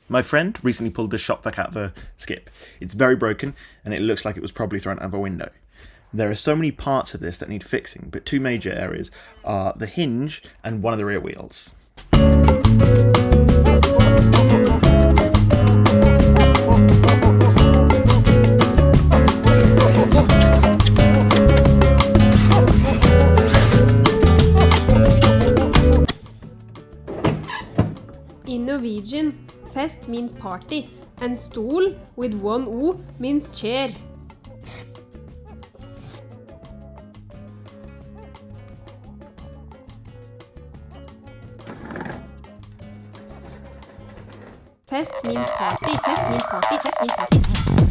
My friend recently pulled this shop-vac out of a skip. It's very broken, and it looks like it was probably thrown out of a window. There are so many parts of this that need fixing, but two major areas are the hinge and one of the rear wheels. In Norwegian, fest means party, and stol with one O means chair. Fest means party, fest means party, fest means party.